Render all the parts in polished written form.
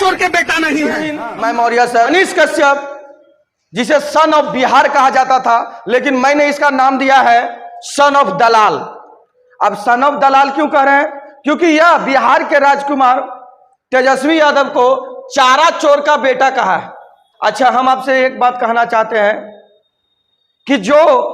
चोर के बेटा नहीं है। मैं मौर्य सर मनीष कश्यप, जिसे सन ऑफ बिहार कहा जाता था, लेकिन मैंने इसका नाम दिया है सन ऑफ दलाल। अब सन ऑफ दलाल क्यों कह रहे हैं? क्योंकि यह बिहार के राजकुमार तेजस्वी यादव को चारा चोर का बेटा कहा है। अच्छा, हम आपसे एक बात कहना चाहते हैं कि जो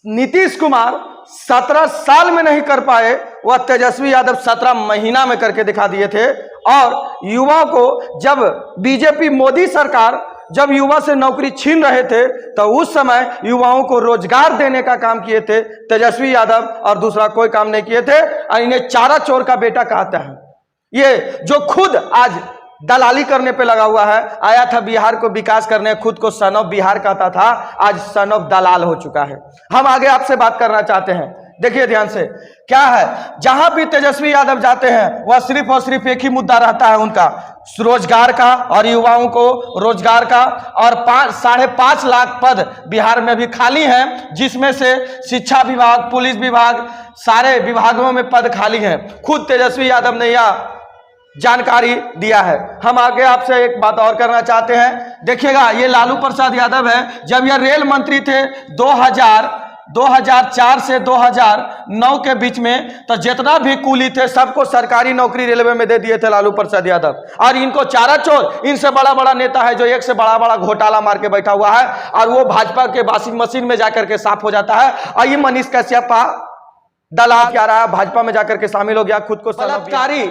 नीतीश कुमार 17 साल में नहीं कर पाए, वह तेजस्वी यादव 17 महीना में करके दिखा दिए थे। और युवाओं को जब बीजेपी मोदी सरकार जब युवा से नौकरी छीन रहे थे, तो उस समय युवाओं को रोजगार देने का काम किए थे तेजस्वी यादव, और दूसरा कोई काम नहीं किए थे। और इन्हें चारा चोर का बेटा कहता है। ये जो खुद आज दलाली करने पे लगा हुआ है, आया था बिहार को विकास करने, खुद को सन ऑफ बिहार कहता था, आज सन ऑफ दलाल हो चुका है। हम आगे आपसे बात करना चाहते हैं, देखिए ध्यान से। क्या है, जहां भी तेजस्वी यादव जाते हैं वह सिर्फ और सिर्फ एक ही मुद्दा रहता है उनका, रोजगार का और युवाओं को रोजगार का। और 5.5 लाख पद बिहार में भी खाली हैं, जिसमें से शिक्षा विभाग, पुलिस विभाग, सारे विभागों में पद खाली हैं। खुद तेजस्वी यादव ने यह जानकारी दिया है। हम आगे आपसे एक बात और करना चाहते हैं, देखिएगा, ये लालू प्रसाद यादव है। जब यह रेल मंत्री थे 2004 से 2009 के बीच में, तो जितना भी कुली थे सबको सरकारी नौकरी रेलवे में दे दिए थे लालू प्रसाद यादव। और इनको चारा चोर, इनसे बड़ा बड़ा नेता है जो एक से बड़ा बड़ा घोटाला मार के बैठा हुआ है, और वो भाजपा के वॉशिंग मशीन में जाकर के साफ हो जाता है। और ये मनीष कश्यप दलाल क्या रहा है, भाजपा में जाकर के शामिल हो गया, खुद को बलात्कारी,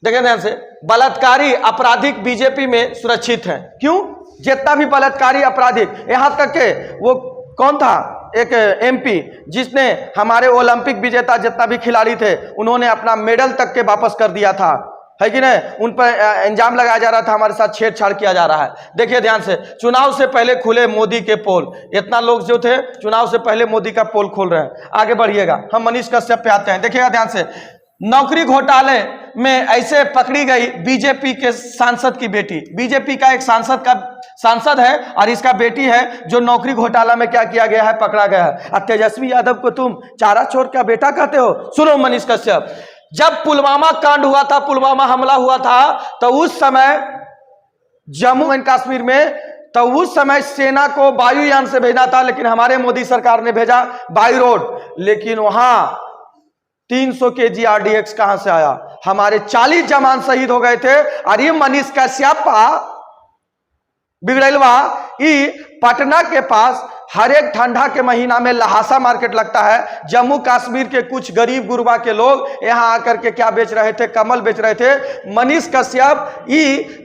देखें ध्यान से, बलात्कारी आपराधिक बीजेपी में सुरक्षित है। क्यों? जितना भी बलात्कारी आपराधिक, यहां तक के वो कौन था, एक एमपी जिसने हमारे ओलंपिक विजेता जितना भी खिलाड़ी थे, उन्होंने अपना मेडल तक के वापस कर दिया था, है कि नहीं? उन पर इंजाम लगाया जा रहा था, हमारे साथ छेड़छाड़ किया जा रहा है। देखिए ध्यान से, चुनाव से पहले खुले मोदी के पोल, इतना लोग जो थे चुनाव से पहले मोदी का पोल खोल रहे हैं। आगे बढ़िएगा, हम मनीष कश्यप पे आते हैं। देखिएगा ध्यान से, नौकरी घोटाले में ऐसे पकड़ी गई बीजेपी के सांसद की बेटी। बीजेपी का एक सांसद है और इसका बेटी है, जो नौकरी घोटाला में क्या किया गया है, पकड़ा गया है। और तेजस्वी यादव को तुम चारा चोर का बेटा कहते हो? सुनो मनीष कश्यप, जब पुलवामा कांड हुआ था, पुलवामा हमला हुआ था, तो उस समय जम्मू एंड कश्मीर में, तो उस समय सेना को वायुयान से भेजना था, लेकिन हमारे मोदी सरकार ने भेजा बाई रोड। लेकिन वहां 300 kg RDX कहां से आया? हमारे 40 जवान शहीद हो गए थे। और ये मनीष कश्यप बिगड़लवा, पटना के पास हर एक ठंडा के महीना में लहासा मार्केट लगता है। जम्मू कश्मीर के कुछ गरीब गुरबा के लोग यहां आकर के क्या बेच रहे थे? कमल बेच रहे थे। मनीष कश्यप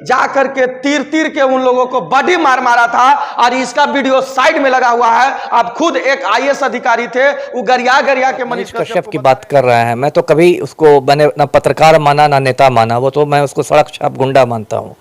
जाकर के तीर के उन लोगों को बड़ी मार मारा था, और इसका वीडियो साइड में लगा हुआ है। आप खुद एक IAS अधिकारी थे, वो गरिया के मनीष कश्यप की बात कर रहे हैं। मैं तो कभी उसको मैंने ना पत्रकार माना ना नेता माना, वो तो मैं उसको सड़क छाप गुंडा मानता हूँ।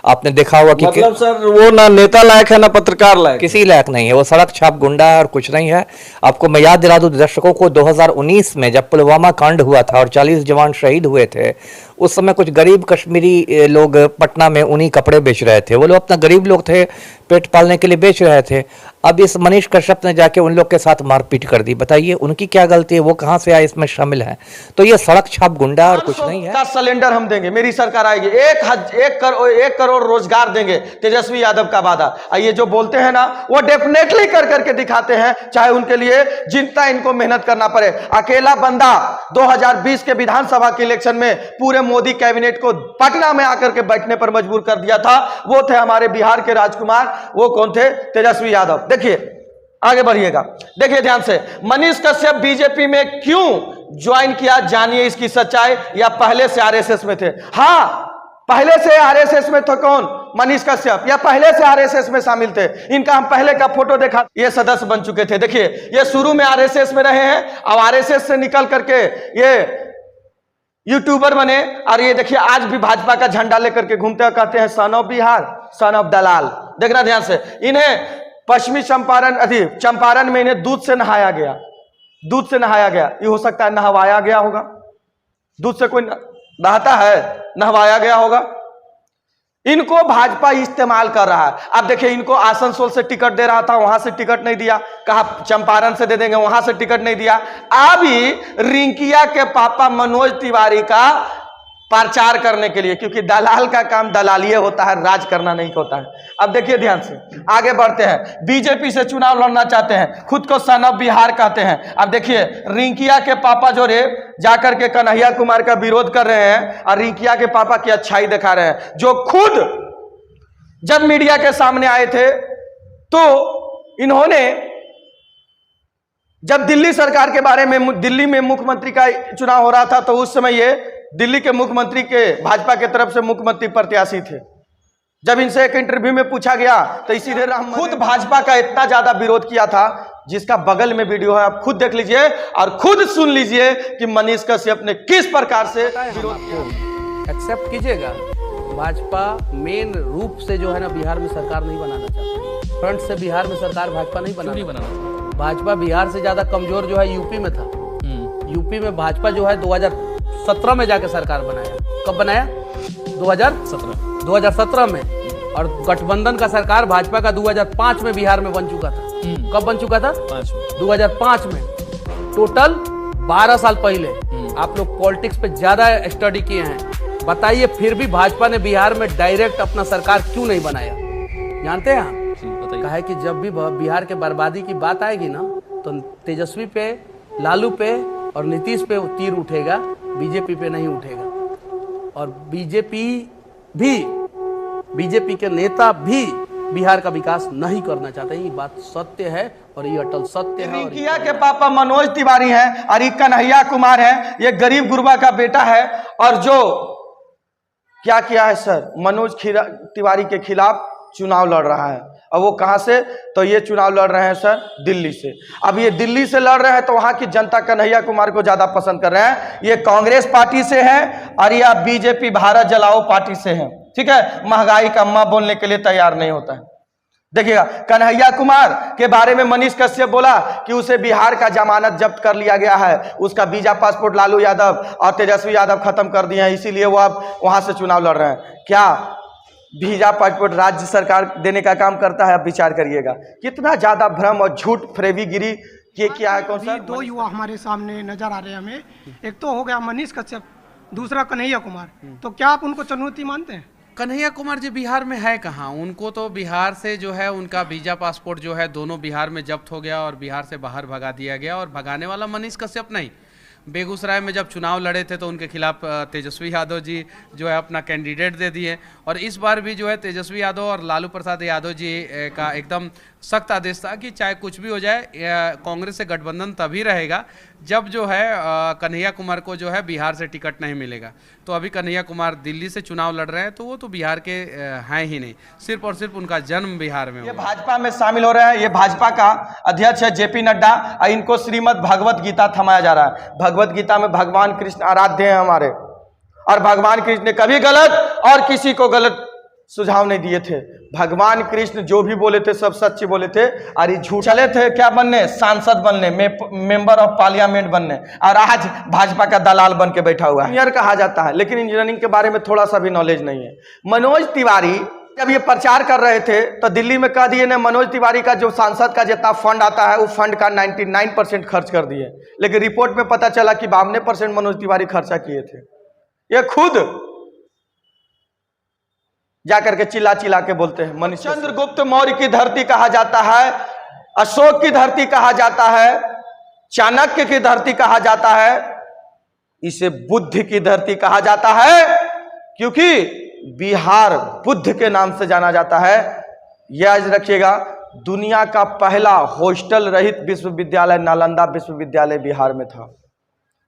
आपने देखा होगा कि मतलब सर वो ना नेता लायक है ना पत्रकार लायक, किसी लायक नहीं है, वो सड़क छाप गुंडा है और कुछ नहीं है। आपको मैं याद दिला दूं दर्शकों को, 2019 में जब पुलवामा कांड हुआ था और 40 जवान शहीद हुए थे, उस समय कुछ गरीब कश्मीरी लोग पटना में ऊनी कपड़े बेच रहे थे। वो लोग अपना गरीब लोग थे, पेट पालने के लिए बेच रहे थे। अब इस मनीष कश्यप ने जाके उन लोग के साथ मारपीट कर दी। बताइए उनकी क्या गलती है? वो कहां से आए इसमें शामिल है? तो ये सड़क छाप गुंडा और कुछ नहीं है। का सिलेंडर हम देंगे, मेरी सरकार आएगी, 1 करोड़ रोजगार देंगे, तेजस्वी यादव का वादा। ये जो बोलते हैं ना, वो डेफिनेटली कर करके दिखाते हैं, चाहे उनके लिए जितना इनको मेहनत करना पड़े। अकेला बंदा 2020 के विधानसभा के इलेक्शन में पूरे मोदी कैबिनेट को पटना में आकर के बैठने पर मजबूर कर दिया था, वो थे हमारे बिहार के राजकुमार। वो कौन थे? तेजस्वी यादव। देखिए आगे बढ़िएगा, देखिए ध्यान से, मनीष कश्यप बीजेपी में क्यों ज्वाइन किया, जानिए इसकी सच्चाई। या पहले से आरएसएस में थे? हाँ, पहले से आरएसएस में थे। कौन? मनीष कश्यप, या पहले से आरएसएस में शामिल थे। इनका हम पहले का फोटो देखा, ये सदस्य बन चुके थे। देखिए, ये शुरू में आरएसएस में रहे हैं, अब आरएसएस से निकल करके ये यूट्यूबर बने। और ये देखिए, आज भी भाजपा का झंडा लेकर के घूमते हैं, कहते हैं son of Bihar, son of दलाल। देखना ध्यान से, इन्हें पश्चिमी चंपारण में इन्हें दूध से नहाया गया, दूध से नहाया गया। ये हो सकता है नहवाया गया होगा, दूध से कोई नहाता है, नहवाया गया होगा। इनको भाजपा इस्तेमाल कर रहा है। अब देखिए, इनको आसनसोल से टिकट दे रहा था, वहां से टिकट नहीं दिया, कहा चंपारण से दे देंगे, वहां से टिकट नहीं दिया। अभी रिंकिया के पापा मनोज तिवारी का प्रचार करने के लिए, क्योंकि दलाल का काम दलालिए होता है, राज करना नहीं होता है। अब देखिए ध्यान से आगे बढ़ते हैं। बीजेपी से चुनाव लड़ना चाहते हैं, खुद को सन ऑफ बिहार कहते हैं। अब देखिए रिंकिया के पापा जो रे जाकर के कन्हैया कुमार का विरोध कर रहे हैं और रिंकिया के पापा की अच्छाई दिखा रहे हैं, जो खुद जब मीडिया के सामने आए थे तो इन्होंने जब दिल्ली सरकार के बारे में, दिल्ली में मुख्यमंत्री का चुनाव हो रहा था, तो उस समय ये दिल्ली के मुख्यमंत्री के भाजपा के तरफ से मुख्यमंत्री प्रत्याशी थे। जब इनसे एक इंटरव्यू में पूछा गया तो इसीलिए खुद भाजपा का इतना ज्यादा विरोध किया था, जिसका बगल में वीडियो है, आप खुद देख लीजिए और खुद सुन लीजिए कि मनीष कश्यप ने किस प्रकार से विरोध किया। एक्सेप्ट कीजिएगा, भाजपा मेन रूप से जो है ना बिहार में सरकार नहीं बनाना चाहती। फ्रंट से बिहार में सरकार भाजपा नहीं बनाना। भाजपा बिहार से ज्यादा कमजोर जो है यूपी में था। यूपी में भाजपा जो है 2017 में जाके सरकार बनाया। कब बनाया? 2017 में। और गठबंधन का सरकार भाजपा का 2005 में बिहार में बन चुका था। कब बन चुका था? 2005 में। टोटल 12 साल पहले। आप लोग पॉलिटिक्स पे ज्यादा स्टडी किए हैं, बताइए फिर भी भाजपा ने बिहार में डायरेक्ट अपना सरकार क्यों नहीं बनाया? जानते हैं आप? कहा है कि जब भी बिहार के बर्बादी की बात आएगी ना, तो तेजस्वी पे, लालू पे और नीतीश पे तीर उठेगा, बीजेपी पे नहीं उठेगा। और बीजेपी के नेता भी बिहार का विकास नहीं करना चाहते। ये बात सत्य है और ये अटल सत्य है। रिंकिया के पापा मनोज तिवारी हैं और ये कन्हैया कुमार है, ये गरीब गुरबा का बेटा है। और जो क्या किया है सर, मनोज तिवारी के खिलाफ चुनाव लड़ रहा है। और वो कहां से? तो ये चुनाव लड़ रहे हैं सर दिल्ली से। अब ये दिल्ली से लड़ रहे हैं तो वहां की जनता कन्हैया कुमार को ज्यादा पसंद कर रहे हैं। ये कांग्रेस पार्टी से है और ये बीजेपी भारत जलाओ पार्टी से है। ठीक है, महंगाई का मां बोलने के लिए तैयार नहीं होता है। देखिएगा, कन्हैया कुमार के बारे में मनीष कश्यप बोला कि उसे बिहार का जमानत जब्त कर लिया गया है, उसका वीजा पासपोर्ट लालू यादव और तेजस्वी यादव खत्म कर दिए हैं, इसीलिए वो अब वहां से चुनाव लड़ रहे हैं। क्या वीजा पासपोर्ट राज्य सरकार देने का काम करता है? अब विचार करिएगा कितना ज्यादा भ्रम और झूठ फ्रेबीगिरी के क्या है। कौन सा? दो युवा हमारे सामने नजर आ रहे हैं हमें, एक तो हो गया मनीष कश्यप, दूसरा कन्हैया कुमार। तो क्या आप उनको चुनौती मानते हैं? कन्हैया कुमार जी बिहार में है कहाँ? उनको तो बिहार से जो है उनका वीजा पासपोर्ट जो है दोनों बिहार में जब्त हो गया और बिहार से बाहर भगा दिया गया। और भगाने वाला मनीष कश्यप नहीं, बेगूसराय में जब चुनाव लड़े थे तो उनके खिलाफ तेजस्वी यादव जी जो है अपना कैंडिडेट दे दिए। और इस बार भी जो है तेजस्वी यादव और लालू प्रसाद यादव जी का एकदम सख्त आदेश था कि चाहे कुछ भी हो जाए, कांग्रेस से गठबंधन तभी रहेगा जब जो है कन्हैया कुमार को जो है बिहार से टिकट नहीं मिलेगा। तो अभी कन्हैया कुमार दिल्ली से चुनाव लड़ रहे हैं, तो वो तो बिहार के हैं ही नहीं, सिर्फ और सिर्फ उनका जन्म बिहार में। ये भाजपा में शामिल हो रहे हैं। ये भाजपा का अध्यक्ष है जेपी नड्डा और इनको श्रीमद् भगवत गीता थमाया जा रहा है। भगवत गीता में भगवान कृष्ण आराध्य हैं हमारे, और भगवान कृष्ण ने कभी गलत और किसी को गलत सुझाव नहीं दिए थे। भगवान कृष्ण जो भी बोले थे सब सच बोले थे, और ये झूठ चले थे क्या बनने? सांसद बनने, मेंबर ऑफ पार्लियामेंट बनने, और आज भाजपा का दलाल बन के बैठा हुआ है। इंजीनियर कहा जाता है, लेकिन इंजीनियरिंग के बारे में थोड़ा सा भी नॉलेज नहीं है। मनोज तिवारी जब ये प्रचार कर रहे थे तो दिल्ली में कह दिए ना, मनोज तिवारी का जो सांसद का जितना फंड आता है वो फंड का 99% खर्च कर दिए। लेकिन रिपोर्ट में पता चला कि 52% मनोज तिवारी खर्चा किए थे। ये खुद जाकर के चिल्ला चिल्ला के बोलते हैं। मनीष चंद्रगुप्त मौर्य की धरती कहा जाता है, अशोक की धरती कहा जाता है, चाणक्य की धरती कहा जाता है, इसे बुद्ध की धरती कहा जाता है, क्योंकि बिहार बुद्ध के नाम से जाना जाता है। याद रखिएगा, दुनिया का पहला हॉस्टल रहित विश्वविद्यालय नालंदा विश्वविद्यालय बिहार में था,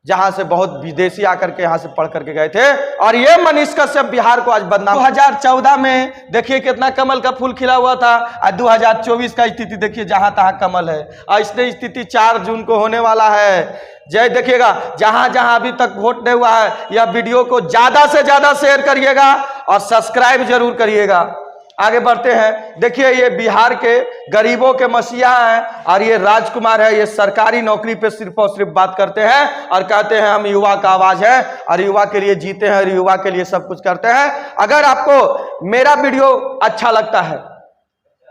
जहां से बहुत विदेशी आकर के यहां से पढ़ करके गए थे। और ये मनीष कश्यप बिहार को आज बदनाम। 2014 में देखिए कितना कमल का फूल खिला हुआ था, और 2024 का स्थिति देखिए जहां तहां कमल है। और इसने स्थिति 4 जून को होने वाला है। जय देखिएगा, जहां जहां अभी तक वोट नहीं हुआ है, यह वीडियो को ज्यादा से ज्यादा शेयर करिएगा और सब्सक्राइब जरूर करिएगा। आगे बढ़ते हैं। देखिए, ये बिहार के गरीबों के मसीहा हैं और ये राजकुमार है। ये सरकारी नौकरी पे सिर्फ और सिर्फ बात करते हैं और कहते हैं हम युवा का आवाज है और युवा के लिए जीते हैं और युवा के लिए सब कुछ करते हैं। अगर आपको मेरा वीडियो अच्छा लगता है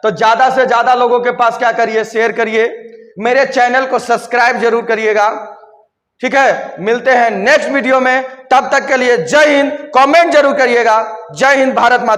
तो ज्यादा से ज्यादा लोगों के पास क्या करिए, शेयर करिए। मेरे चैनल को सब्सक्राइब जरूर करिएगा। ठीक है, मिलते हैं नेक्स्ट वीडियो में, तब तक के लिए जय हिंद। कमेंट जरूर करिएगा। जय हिंद, भारत माता।